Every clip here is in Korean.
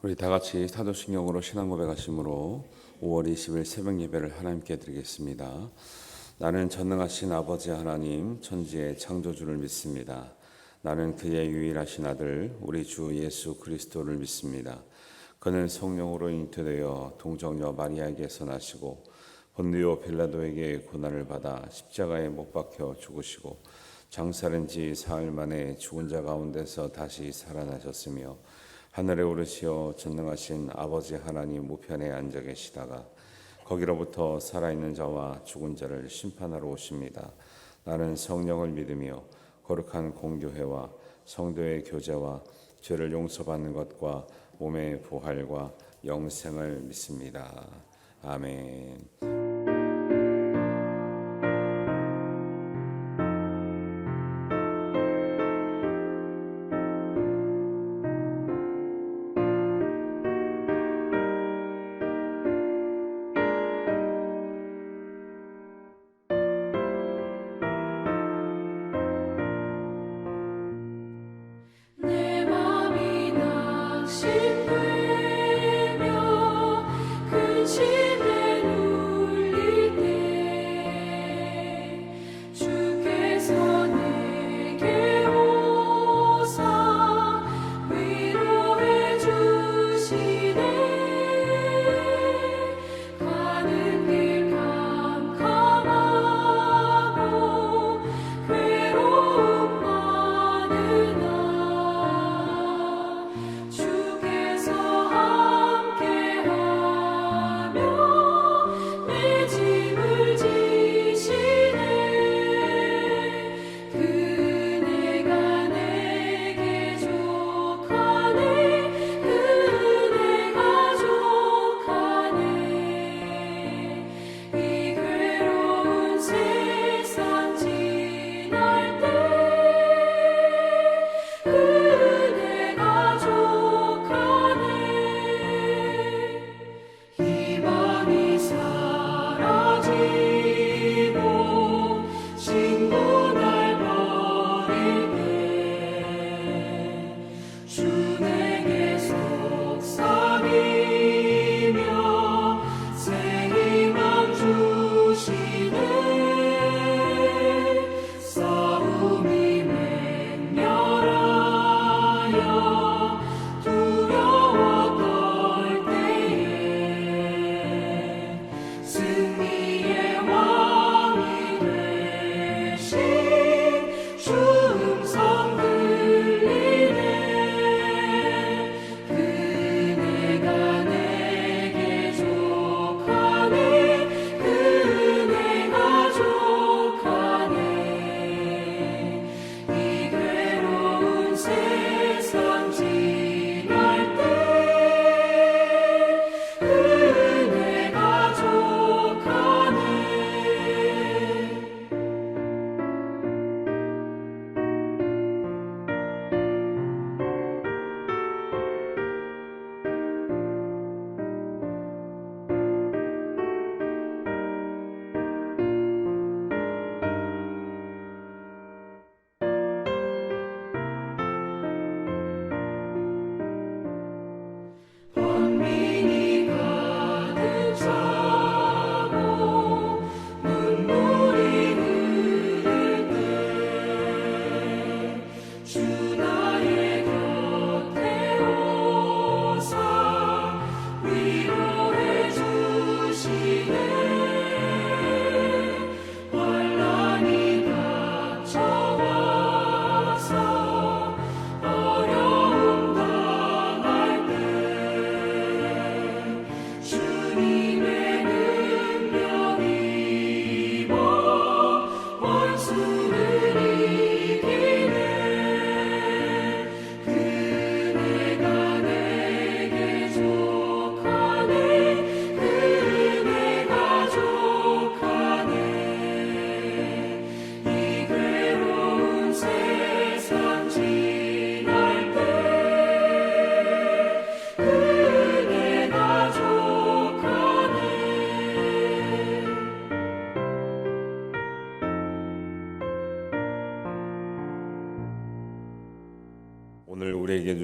우리 다 같이 사도신경으로 신앙 고백하심으로 5월 20일 새벽 예배를 하나님께 드리겠습니다. 나는 전능하신 아버지 하나님 천지의 창조주를 믿습니다. 나는 그의 유일하신 아들 우리 주 예수 그리스도를 믿습니다. 그는 성령으로 잉태되어 동정녀 마리아에게서 나시고 본디오 빌라도에게 고난을 받아 십자가에 못 박혀 죽으시고 장사된 지 사흘 만에 죽은 자 가운데서 다시 살아나셨으며 하늘에 오르시어 전능하신 아버지 하나님 우편에 앉아 계시다가 거기로부터 살아있는 자와 죽은 자를 심판하러 오십니다. 나는 성령을 믿으며 거룩한 공교회와 성도의 교제와 죄를 용서받는 것과 몸의 부활과 영생을 믿습니다. 아멘. 내 맘이 낙심되며 근심에 눌려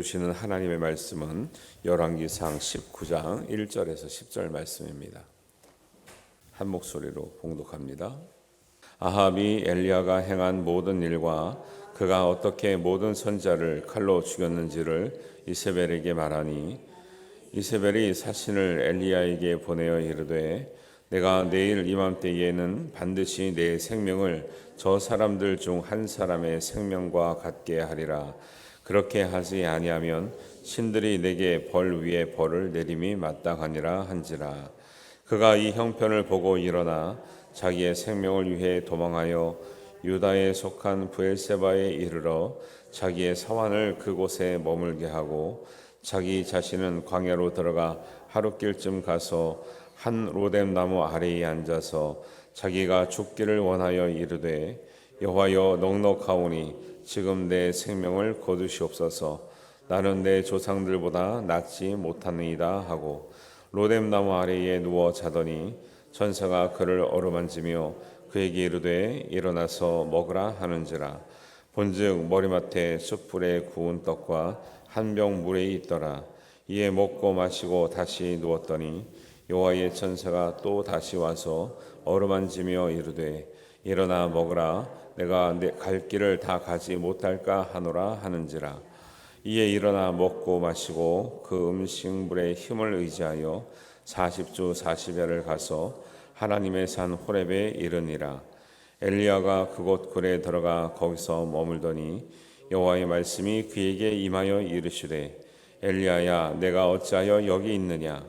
주시는 하나님의 말씀은 열왕기상 19장 1절에서 10절 말씀입니다. 한 목소리로 봉독합니다. 아합이 엘리야가 행한 모든 일과 그가 어떻게 모든 선지자를 칼로 죽였는지를 이세벨에게 말하니 이세벨이 사신을 엘리야에게 보내어 이르되 내가 내일 이맘때에는 반드시 내 생명을 저 사람들 중 한 사람의 생명과 같게 하리라. 그렇게 하지 아니하면 신들이 내게 벌 위에 벌을 내림이 마땅하니라 한지라. 그가 이 형편을 보고 일어나 자기의 생명을 위해 도망하여 유다에 속한 브엘세바에 이르러 자기의 사환을 그곳에 머물게 하고 자기 자신은 광야로 들어가 하룻길쯤 가서 한 로뎀 나무 아래에 앉아서 자기가 죽기를 원하여 이르되 여호와여 넉넉하오니 지금 내 생명을 거두시옵소서. 나는 내 조상들보다 낫지 못하느이다 하고 로뎀 나무 아래에 누워 자더니 천사가 그를 어루만지며 그에게 이르되 일어나서 먹으라 하는지라. 본즉 머리맡에 숯불에 구운 떡과 한 병 물에 있더라. 이에 먹고 마시고 다시 누웠더니 여호와의 천사가 또 다시 와서 어루만지며 이르되 일어나 먹으라. 내가 내 갈 길을 다 가지 못할까 하노라 하는지라. 이에 일어나 먹고 마시고 그 음식물의 힘을 의지하여 40주 40야를 가서 하나님의 산 호렙에 이르니라. 엘리야가 그곳 굴에 들어가 거기서 머물더니 여호와의 말씀이 그에게 임하여 이르시되 엘리야야 내가 어찌하여 여기 있느냐.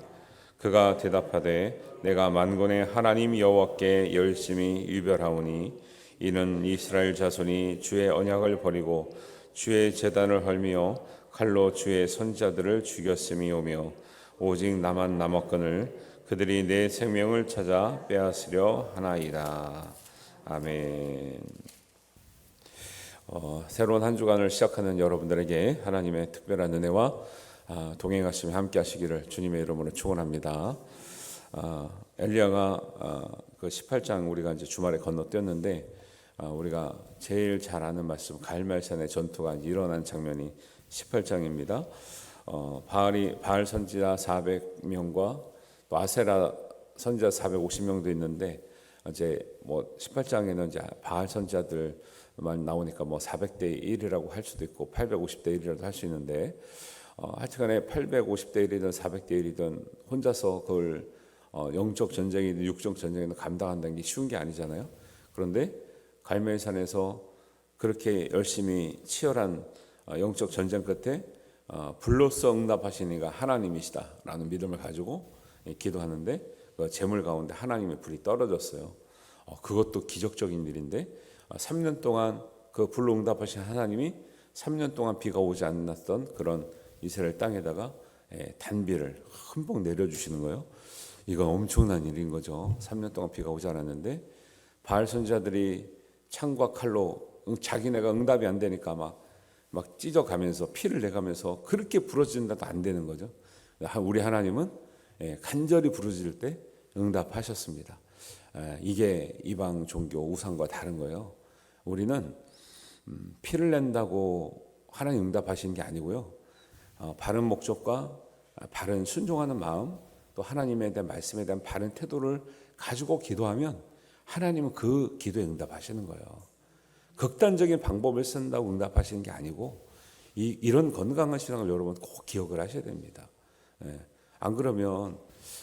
그가 대답하되 내가 만군의 하나님 여호와께 열심히 유별하오니 이는 이스라엘 자손이 주의 언약을 버리고 주의 제단을 헐며 칼로 주의 선지자들을 죽였음이오며 오직 나만 남았거늘 그들이 내 생명을 찾아 빼앗으려 하나이다. 아멘. 새로운 한 주간을 시작하는 여러분들에게 하나님의 특별한 은혜와 동행하시며 함께 하시기를 주님의 이름으로 축원합니다. 엘리야가 그 18장 우리가 이제 주말에 건너뛰었는데 우리가 제일 잘 아는 말씀 갈멜산의 전투가 일어난 장면이 18장입니다. 바알 선지자 400명과 또 아세라 선지자 450명도 있는데 이제 뭐 18장에는 이제 바알 선지자들만 나오니까 뭐 400대 1이라고 할 수도 있고 850대 1이라도 할 수 있는데 하여튼간에 850대 1이든 400대 1이든 혼자서 그걸 영적 전쟁이든 육적 전쟁이든 감당한다는 게 쉬운 게 아니잖아요. 그런데 갈멜산에서 그렇게 열심히 치열한 영적 전쟁 끝에 불로써 응답하시는 이가 하나님이시다라는 믿음을 가지고 기도하는데 그 재물 가운데 하나님의 불이 떨어졌어요. 그것도 기적적인 일인데 3년 동안 그 불로 응답하신 하나님이 3년 동안 비가 오지 않았던 그런 이스라엘 땅에다가 단비를 흠뻑 내려주시는 거예요. 이건 엄청난 일인 거죠. 3년 동안 비가 오지 않았는데 바알 선지자들이 창과 칼로 자기네가 응답이 안 되니까 막 찢어가면서 피를 내가면서 그렇게 부러진다도 안 되는 거죠. 우리 하나님은 간절히 부르짖을 때 응답하셨습니다. 이게 이방 종교 우상과 다른 거예요. 우리는 피를 낸다고 하나님 응답하시는 게 아니고요. 바른 목적과 바른 순종하는 마음 또 하나님에 대한 말씀에 대한 바른 태도를 가지고 기도하면 하나님은 그 기도에 응답하시는 거예요. 극단적인 방법을 쓴다고 응답하시는 게 아니고 이런 건강한 신앙을 여러분 꼭 기억을 하셔야 됩니다. 안 그러면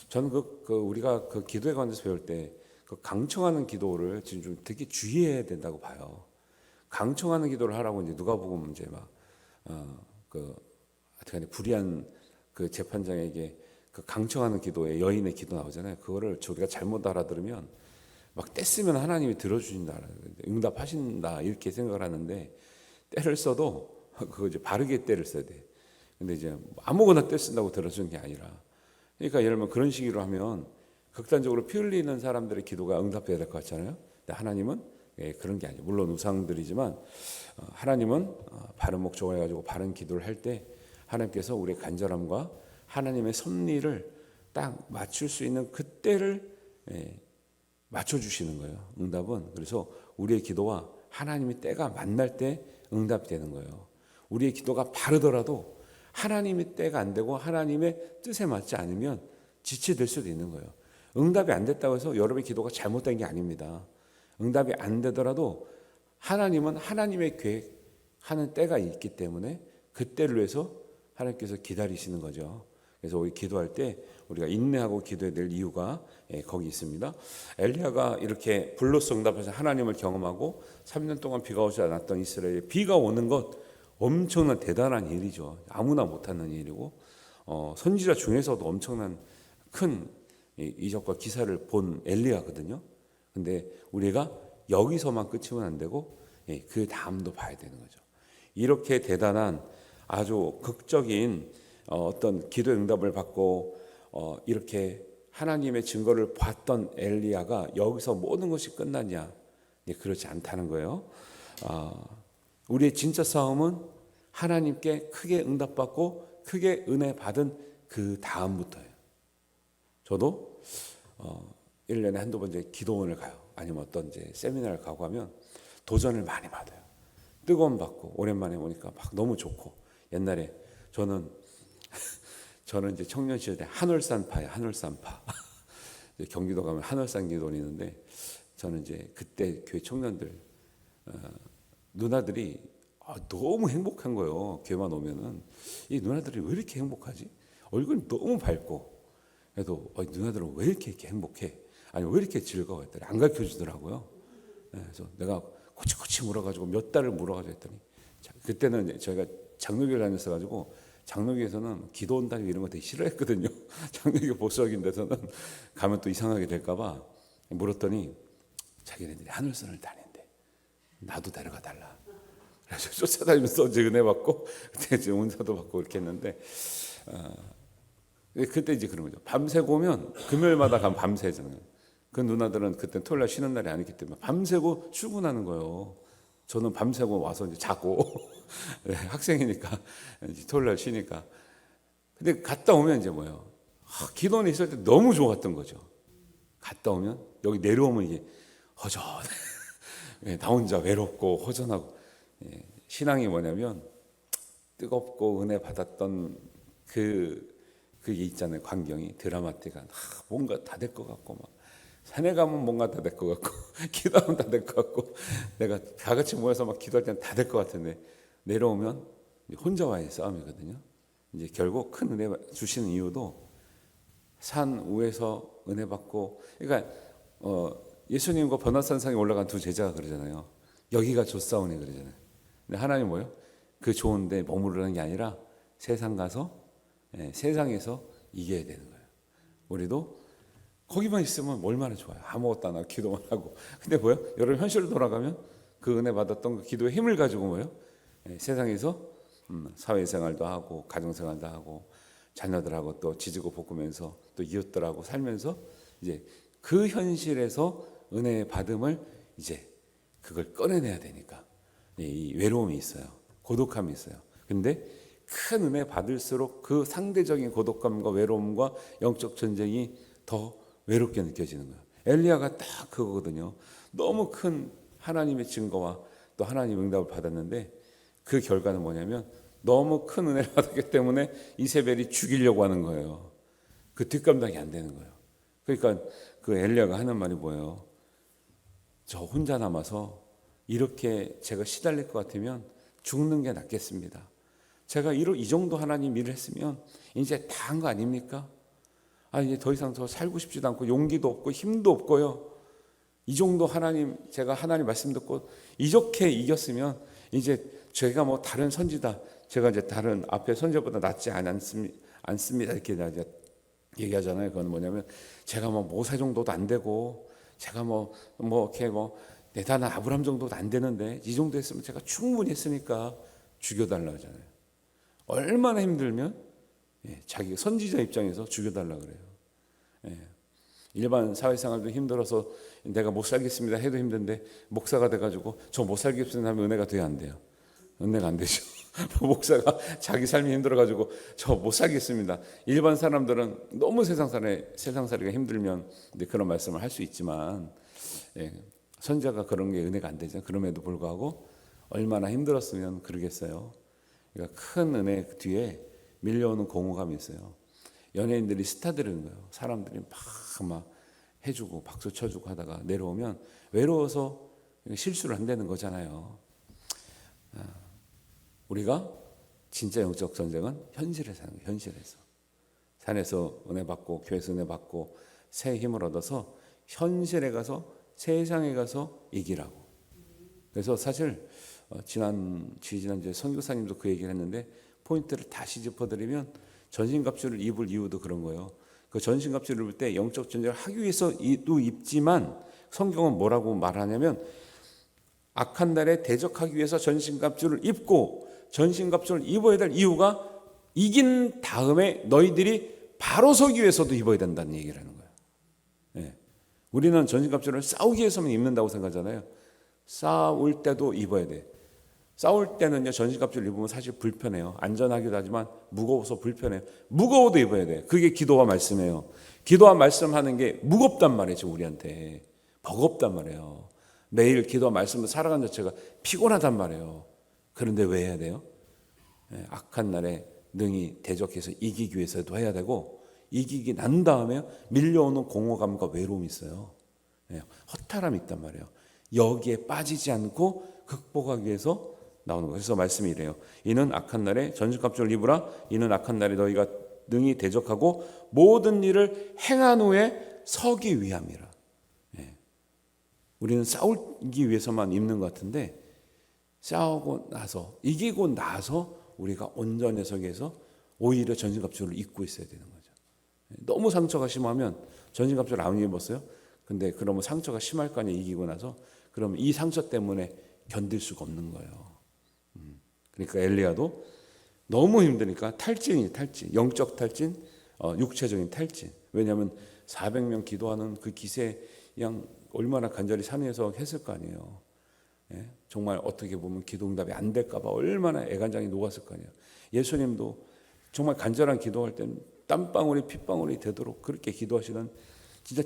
저는 우리가 그 기도에 관해서 배울 때 그 강청하는 기도를 지금 좀 되게 주의해야 된다고 봐요. 강청하는 기도를 하라고 이제 누가복음 이제 하여튼간에 불의한 그 재판장에게 그 강청하는 기도에 여인의 기도 나오잖아요. 그거를 우리가 잘못 알아들으면 막 떼쓰면 하나님이 들어주신다, 응답하신다 이렇게 생각을 하는데 때를 써도 그거 이제 바르게 때를 써야 돼. 근데 이제 아무거나 때 쓴다고 들어주는 게 아니라, 그러니까 예를 들면 그런 식으로 하면 극단적으로 피 흘리는 사람들의 기도가 응답돼야 될 것 같잖아요. 근데 하나님은 그런 게 아니에요. 물론 우상들이지만 하나님은 바른 목적을 가지고 바른 기도를 할 때 하나님께서 우리의 간절함과 하나님의 섭리를 딱 맞출 수 있는 그때를 맞춰주시는 거예요. 응답은. 그래서 우리의 기도와 하나님의 때가 만날 때 응답되는 거예요. 우리의 기도가 바르더라도 하나님의 때가 안 되고 하나님의 뜻에 맞지 않으면 지체될 수도 있는 거예요. 응답이 안 됐다고 해서 여러분의 기도가 잘못된 게 아닙니다. 응답이 안 되더라도 하나님은 하나님의 계획하는 때가 있기 때문에 그 때를 위해서 하나님께서 기다리시는 거죠. 그래서 우리 기도할 때 우리가 인내하고 기도해야 될 이유가 거기 있습니다. 엘리야가 이렇게 불로써 응답해서 하나님을 경험하고 3년 동안 비가 오지 않았던 이스라엘에 비가 오는 것 엄청난 대단한 일이죠. 아무나 못하는 일이고 선지자 중에서도 엄청난 큰 이적과 기사를 본 엘리야거든요. 근데 우리가 여기서만 끝이면 안 되고 그 다음도 봐야 되는 거죠. 이렇게 대단한 아주 극적인 어떤 기도 응답을 받고 이렇게 하나님의 증거를 봤던 엘리야가 여기서 모든 것이 끝났냐? 그렇지 않다는 거예요. 우리의 진짜 싸움은 하나님께 크게 응답받고 크게 은혜 받은 그 다음부터예요. 저도 1년에 한두 번 이제 기도원을 가요. 아니면 어떤 이제 세미나를 가고 하면 도전을 많이 받아요. 뜨거움 받고 오랜만에 오니까 막 너무 좋고. 옛날에 저는 이제 청년 시절에 한월산파예요. 한월산파. 경기도 가면 한월산 기도원이 있는데 저는 이제 그때 교회 청년들 누나들이 너무 행복한 거예요. 교회만 오면은 이 누나들이 왜 이렇게 행복하지? 얼굴이 너무 밝고. 그래도 누나들은 왜 이렇게 행복해? 아니 왜 이렇게 즐거워? 했더니 안 가르쳐 주더라고요. 그래서 내가 코치코치 물어가지고 몇 달을 물어가지고 했더니 그때는 저희가 장로교를 다녔어가지고 장로교에서는 기도원 다니고 이런 거 되게 싫어했거든요. 장로교 보수적인 데서는 가면 또 이상하게 될까봐 물었더니 자기네들이 하늘선을 다닌대. 나도 데려가 달라. 그래서 쫓아다니면서 이제 은혜 받고 그때 이제 은사도 받고 이렇게 했는데 그때 이제 그런 거죠. 밤새고 오면 금요일마다 가면 밤새잖아요. 그 누나들은 그때 토요일 날 쉬는 날이 아니기 때문에 밤새고 출근하는 거예요. 저는 밤새고 와서 이제 자고 네, 학생이니까 이제 토요일 날 쉬니까. 근데 갔다 오면 이제 뭐예요? 기도원에 있을 때 너무 좋았던 거죠. 갔다 오면 여기 내려오면 이게 허전해. 나 혼자 외롭고 허전하고. 신앙이 뭐냐면 뜨겁고 은혜 받았던 그게 있잖아요. 광경이 드라마틱한 뭔가 다 될 것 같고 막 산에 가면 뭔가 다 될 것 같고 기도하면 다 될 것 같고 내가 다 같이 모여서 막 기도할 때는 다 될 것 같은데 내려오면 혼자와의 싸움이거든요. 이제 결국 큰 은혜 주시는 이유도 산 위에서 은혜 받고 그러니까 예수님과 번화산상에 올라간 두 제자가 그러잖아요. 여기가 좋사오니 그러잖아요. 근데 하나님 뭐예요? 그 좋은데 머무르는 게 아니라 세상 가서 세상에서 이겨야 되는 거예요. 우리도 거기만 있으면 얼마나 좋아요. 아무것도 안 하고 기도만 하고. 근데 뭐예요? 여러분 현실로 돌아가면 그 은혜 받았던 그 기도의 힘을 가지고 뭐예요? 세상에서 사회생활도 하고 가정생활도 하고 자녀들하고 또 지지고 볶으면서 또 이웃들하고 살면서 이제 그 현실에서 은혜 받음을 이제 그걸 꺼내내야 되니까 이 외로움이 있어요. 고독함이 있어요. 근데 큰 은혜 받을수록 그 상대적인 고독감과 외로움과 영적 전쟁이 더 외롭게 느껴지는 거예요. 엘리야가 딱 그거거든요. 너무 큰 하나님의 증거와 또 하나님의 응답을 받았는데 그 결과는 뭐냐면 너무 큰 은혜를 받았기 때문에 이세벨이 죽이려고 하는 거예요. 그 뒷감당이 안 되는 거예요. 그러니까 그 엘리야가 하는 말이 뭐예요? 저 혼자 남아서 이렇게 제가 시달릴 것 같으면 죽는 게 낫겠습니다. 제가 이 정도 하나님 일을 했으면 이제 다 한 거 아닙니까? 이제 더 이상 더 살고 싶지도 않고 용기도 없고 힘도 없고요. 이 정도 하나님 제가 하나님 말씀 듣고 이렇게 이겼으면 이제 제가 뭐 다른 선지다. 제가 이제 다른 앞에 선지보다 낫지 않습니다. 이렇게 이제 얘기하잖아요. 그건 뭐냐면 제가 뭐 모세 정도도 안 되고 제가 뭐 이렇게 대단한 아브람 정도도 안 되는데 이 정도 했으면 제가 충분히 했으니까 죽여달라 하잖아요. 얼마나 힘들면 자기 선지자 입장에서 죽여달라 그래요. 일반 사회생활도 힘들어서 내가 못 살겠습니다 해도 힘든데 목사가 돼가지고 저 못 살겠습니다 하면 은혜가 돼야 안 돼요. 은혜가 안 되죠. 목사가 자기 삶이 힘들어가지고 저 못 살겠습니다. 일반 사람들은 너무 세상살이가 힘들면 그런 말씀을 할 수 있지만 선지자가 그런 게 은혜가 안 되죠. 그럼에도 불구하고 얼마나 힘들었으면 그러겠어요. 그러니까 큰 은혜 뒤에 밀려오는 공허감이 있어요. 연예인들이 스타들인 거예요. 사람들이 막 해주고 박수 쳐주고 하다가 내려오면 외로워서 실수를 한다는 거잖아요. 우리가 진짜 영적 전쟁은 현실에서 하는 거예요. 현실에서. 산에서 은혜 받고 교회에서 은혜 받고 새 힘을 얻어서 현실에 가서 세상에 가서 이기라고. 그래서 사실 지난주에 선교사님도 그 얘기를 했는데 포인트를 다시 짚어드리면 전신갑주를 입을 이유도 그런 거예요. 그 전신갑주를 입을 때 영적 전쟁을 하기 위해서도 입지만 성경은 뭐라고 말하냐면 악한 날에 대적하기 위해서 전신갑주를 입고 전신갑주를 입어야 될 이유가 이긴 다음에 너희들이 바로 서기 위해서도 입어야 된다는 얘기를 하는 거예요. 예. 우리는 전신갑주를 싸우기 위해서만 입는다고 생각하잖아요. 싸울 때도 입어야 돼. 싸울 때는요 전신갑주를 입으면 사실 불편해요. 안전하기도 하지만 무거워서 불편해요. 무거워도 입어야 돼. 그게 기도와 말씀이에요. 기도와 말씀하는 게 무겁단 말이죠. 우리한테 버겁단 말이에요. 매일 기도와 말씀을 살아가는 자체가 피곤하단 말이에요. 그런데 왜 해야 돼요? 악한 날에 능히 대적해서 이기기 위해서도 해야 되고 이기기 난 다음에 밀려오는 공허감과 외로움이 있어요. 허탈함이 있단 말이에요. 여기에 빠지지 않고 극복하기 위해서 나오는 거예요. 그래서 말씀이 이래요. 이는 악한 날에 전신갑주를 입으라. 이는 악한 날에 너희가 능히 대적하고 모든 일을 행한 후에 서기 위함이라. 우리는 싸우기 위해서만 입는 것 같은데 싸우고 나서 이기고 나서 우리가 온전히 서기 위해서 오히려 전신갑주를 입고 있어야 되는 거죠. 너무 상처가 심하면 전신갑주를 안 입었어요. 근데 그러면 상처가 심할 거 아니에요. 이기고 나서. 그러면 이 상처 때문에 견딜 수가 없는 거예요. 그러니까 엘리야도 너무 힘드니까 탈진, 영적 탈진, 육체적인 탈진. 왜냐하면 400명 기도하는 그 기세 양 얼마나 간절히 산에서 했을 거 아니에요. 정말 어떻게 보면 기도응답이 안 될까 봐 얼마나 애간장이 녹았을 거 아니에요. 예수님도 정말 간절한 기도할 때는 땀방울이 핏방울이 되도록 그렇게 기도하시는 진짜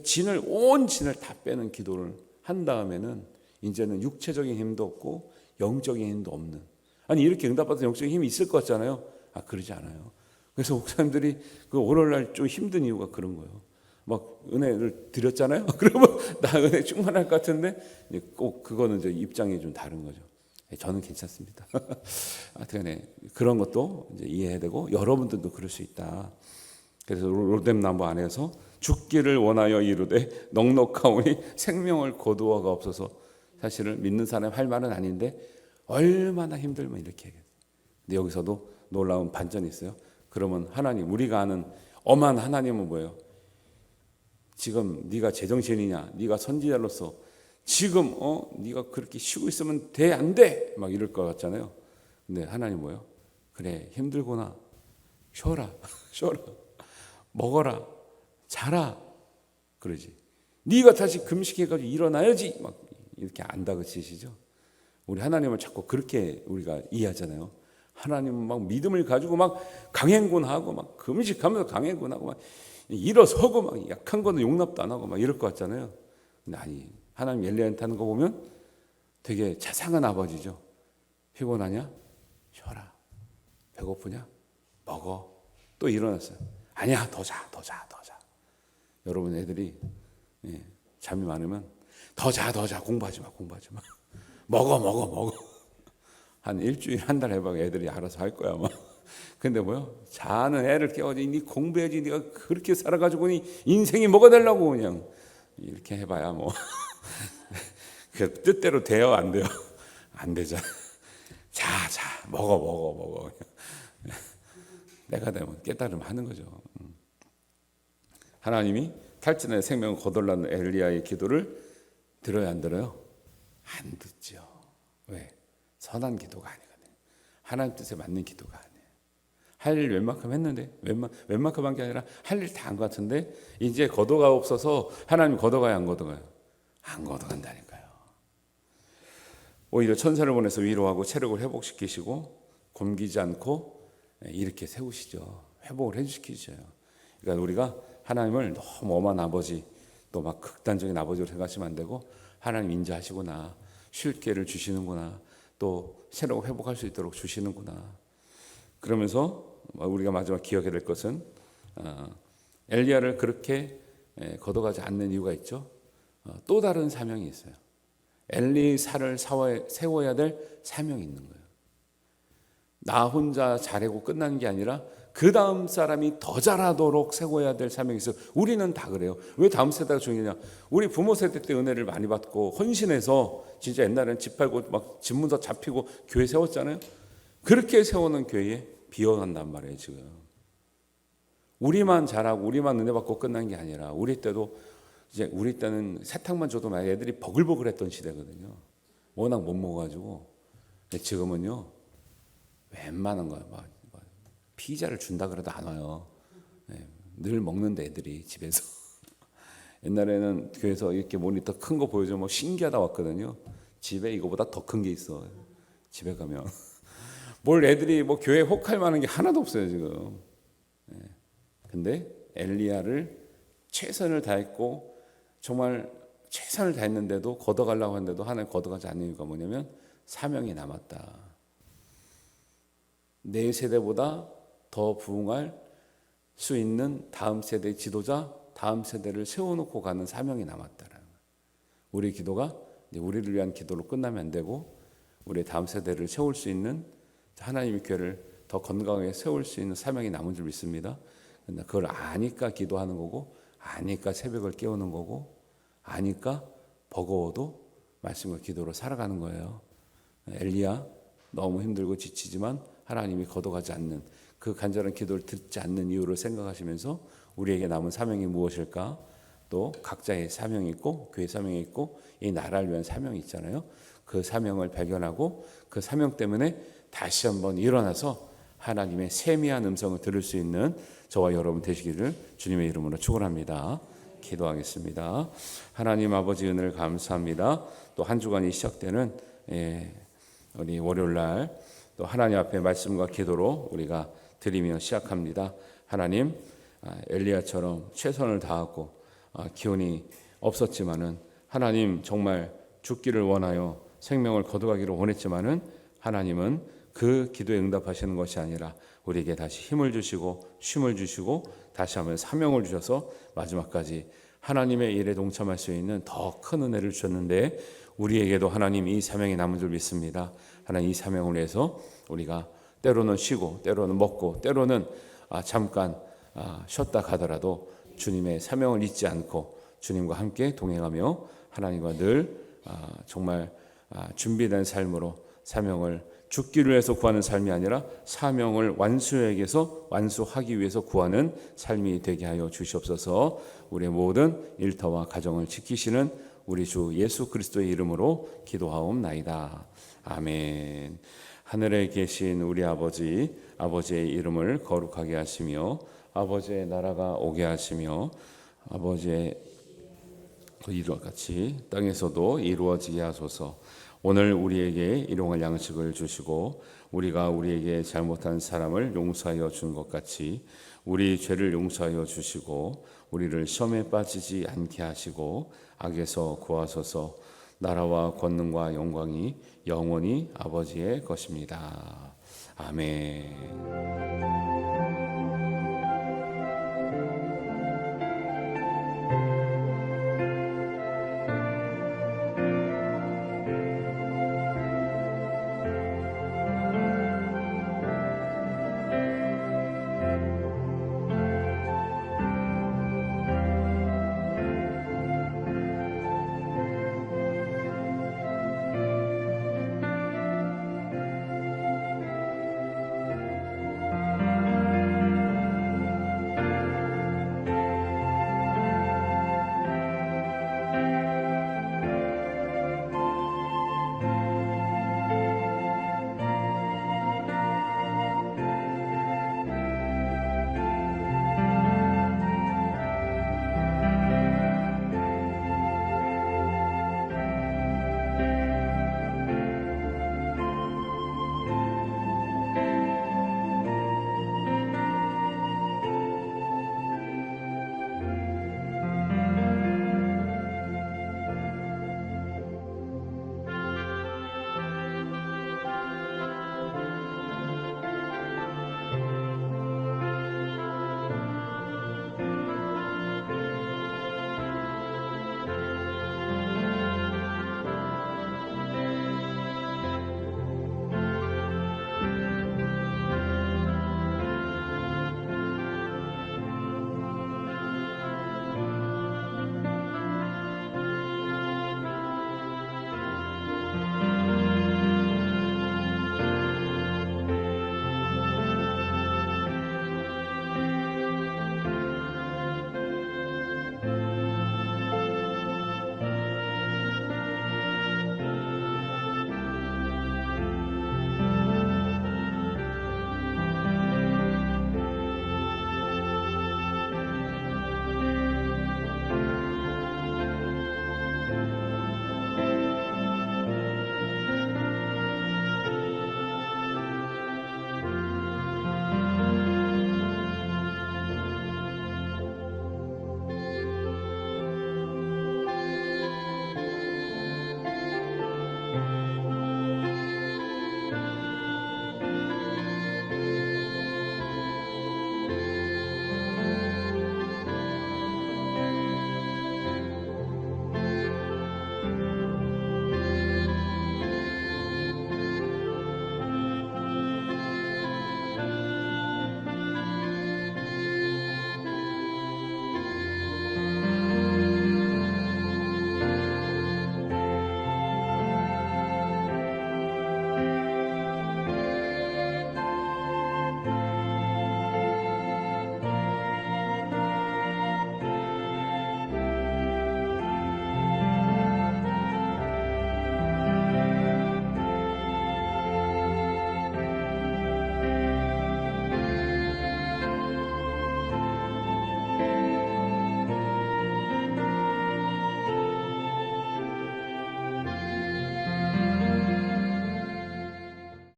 온 진을 다 빼는 기도를 한 다음에는 이제는 육체적인 힘도 없고 영적인 힘도 없는, 아니 이렇게 응답받은 영적인 힘이 있을 것 같잖아요. 그러지 않아요. 그래서 목사님들이 그 오늘날 좀 힘든 이유가 그런 거예요. 막 은혜를 드렸잖아요. 그러면 나 은혜 충만할 것 같은데 꼭 그거는 이제 입장이 좀 다른 거죠. 저는 괜찮습니다. 하여튼 그런 것도 이제 이해해야 되고 여러분들도 그럴 수 있다. 그래서 로뎀나무 안에서 죽기를 원하여 이르되 넉넉하오니 생명을 거두어가 없어서, 사실은 믿는 사람이 할 말은 아닌데 얼마나 힘들면 이렇게 해요. 근데 여기서도 놀라운 반전이 있어요. 그러면 하나님, 우리가 아는 엄한 하나님은 뭐예요? 지금 네가 제정신이냐? 네가 선지자로서 지금 네가 그렇게 쉬고 있으면 돼, 안 돼? 막 이럴 것 같잖아요. 근데 하나님 뭐예요? 그래, 힘들구나. 쉬어라. 쉬어라. 먹어라. 자라. 그러지. 네가 다시 금식해가지고 일어나야지. 막 이렇게 안 다그치시죠? 우리 하나님을 자꾸 그렇게 우리가 이해하잖아요. 하나님은 막 믿음을 가지고 막 강행군하고 막 금식하면서 강행군하고 막 일어서고 막 약한 거는 용납도 안 하고 막 이럴 것 같잖아요. 근데 아니, 하나님 엘리야한테 하는 거 보면 되게 자상한 아버지죠. 피곤하냐? 쉬어라. 배고프냐? 먹어. 또 일어났어요. 아니야, 더 자. 여러분 애들이 잠이 많으면 더 자. 공부하지 마. 먹어. 한 일주일, 한 달 해봐. 애들이 알아서 할 거야 막. 근데 뭐요? 자는 애를 깨워지. 니 공부해야지. 네가 그렇게 살아가지고 인생이 뭐가 되려고 그냥 이렇게 해봐야 뭐. 그 뜻대로 돼요, 안 돼요? 안 되잖아. 자, 먹어. 내가 되면 깨달으면 하는 거죠. 하나님이 탈진의 생명을 거둘라는 엘리야의 기도를 들어야 안 들어요? 안 듣죠. 왜? 선한 기도가 아니거든요. 하나님 뜻에 맞는 기도가 아니에요. 할 일 웬만큼 했는데 웬만큼 한 게 아니라 할 일 다 한 것 같은데 이제 거둬가 없어서 하나님 거둬가요, 안 거둬가요? 안 거둬간다니까요. 오히려 천사를 보내서 위로하고 체력을 회복시키시고 굶기지 않고 이렇게 세우시죠. 회복을 해주시키셔요. 그러니까 우리가 하나님을 너무 엄한 아버지, 또 막 극단적인 아버지로 생각하시면 안 되고, 하나님 인자하시구나, 쉴 기회를 주시는구나, 또 새로 회복할 수 있도록 주시는구나, 그러면서 우리가 마지막 기억해야 될 것은 엘리야를 그렇게 걷어가지 않는 이유가 있죠. 또 다른 사명이 있어요. 엘리사를 세워야 될 사명이 있는 거예요. 나 혼자 잘하고 끝나는 게 아니라 그 다음 사람이 더 잘하도록 세워야 될 사명이 있어요. 우리는 다 그래요. 왜 다음 세대가 중요하냐? 우리 부모 세대 때 은혜를 많이 받고 헌신해서 진짜 옛날에는 집 팔고 막 집문서 잡히고 교회 세웠잖아요. 그렇게 세우는 교회에 비어간단 말이에요. 지금 우리만 잘하고 우리만 은혜 받고 끝난 게 아니라 우리 때도 이제 우리 때는 세탁만 줘도 막 애들이 버글버글했던 시대거든요. 워낙 못 먹어가지고. 근데 지금은요 웬만한 거야. 막 피자를 준다 그래도 안 와요. 늘 먹는데 애들이 집에서. 옛날에는 교회에서 이렇게 모니터 큰 거 보여주면 뭐 신기하다 왔거든요. 집에 이거보다 더 큰 게 있어. 집에 가면 뭘 애들이 뭐 교회 혹할 만한 게 하나도 없어요 지금. 근데 엘리야를 최선을 다했고 정말 최선을 다했는데도 걷어가려고 했는데도 하나님 걷어가지 않는 이유가 뭐냐면 사명이 남았다. 내 세대보다 더 부흥할 수 있는 다음 세대의 지도자, 다음 세대를 세워놓고 가는 사명이 남았다라는 거예요. 우리 기도가 우리를 위한 기도로 끝나면 안 되고 우리 다음 세대를 세울 수 있는 하나님의 교회를 더 건강하게 세울 수 있는 사명이 남은 줄 믿습니다. 근데 그걸 아니까 기도하는 거고 아니까 새벽을 깨우는 거고 아니까 버거워도 말씀과 기도로 살아가는 거예요. 엘리야 너무 힘들고 지치지만 하나님이 걷어가지 않는 그 간절한 기도를 듣지 않는 이유를 생각하시면서 우리에게 남은 사명이 무엇일까? 또 각자의 사명이 있고 교회 사명이 있고 이 나라를 위한 사명이 있잖아요. 그 사명을 발견하고 그 사명 때문에 다시 한번 일어나서 하나님의 세미한 음성을 들을 수 있는 저와 여러분 되시기를 주님의 이름으로 축원합니다. 기도하겠습니다. 하나님 아버지 은혜를 감사합니다. 또 한 주간이 시작되는 우리 월요일날 또 하나님 앞에 말씀과 기도로 우리가 드리며 시작합니다. 하나님 엘리야처럼 최선을 다하고 기운이 없었지만은 하나님 정말 죽기를 원하여 생명을 거둬가기를 원했지만은 하나님은 그 기도에 응답하시는 것이 아니라 우리에게 다시 힘을 주시고 쉼을 주시고 다시 한번 사명을 주셔서 마지막까지 하나님의 일에 동참할 수 있는 더 큰 은혜를 주셨는데 우리에게도 하나님 이 사명이 남은 줄 믿습니다. 하나님 이 사명을 위해서 우리가 때로는 쉬고 때로는 먹고 때로는 잠깐 쉬었다 가더라도 주님의 사명을 잊지 않고 주님과 함께 동행하며 하나님과 늘 정말 준비된 삶으로 사명을 죽기를 위해서 구하는 삶이 아니라 사명을 완수하기 위해서 구하는 삶이 되게 하여 주시옵소서. 우리의 모든 일터와 가정을 지키시는 우리 주 예수 그리스도의 이름으로 기도하옵나이다. 아멘. 하늘에 계신 우리 아버지, 아버지의 이름을 거룩하게 하시며 아버지의 나라가 오게 하시며 아버지의 이루어 같이 땅에서도 이루어지게 하소서. 오늘 우리에게 일용할 양식을 주시고 우리가 우리에게 잘못한 사람을 용서하여 준 것 같이 우리 죄를 용서하여 주시고 우리를 시험에 빠지지 않게 하시고 악에서 구하소서. 나라와 권능과 영광이 영원히 아버지의 것입니다. 아멘.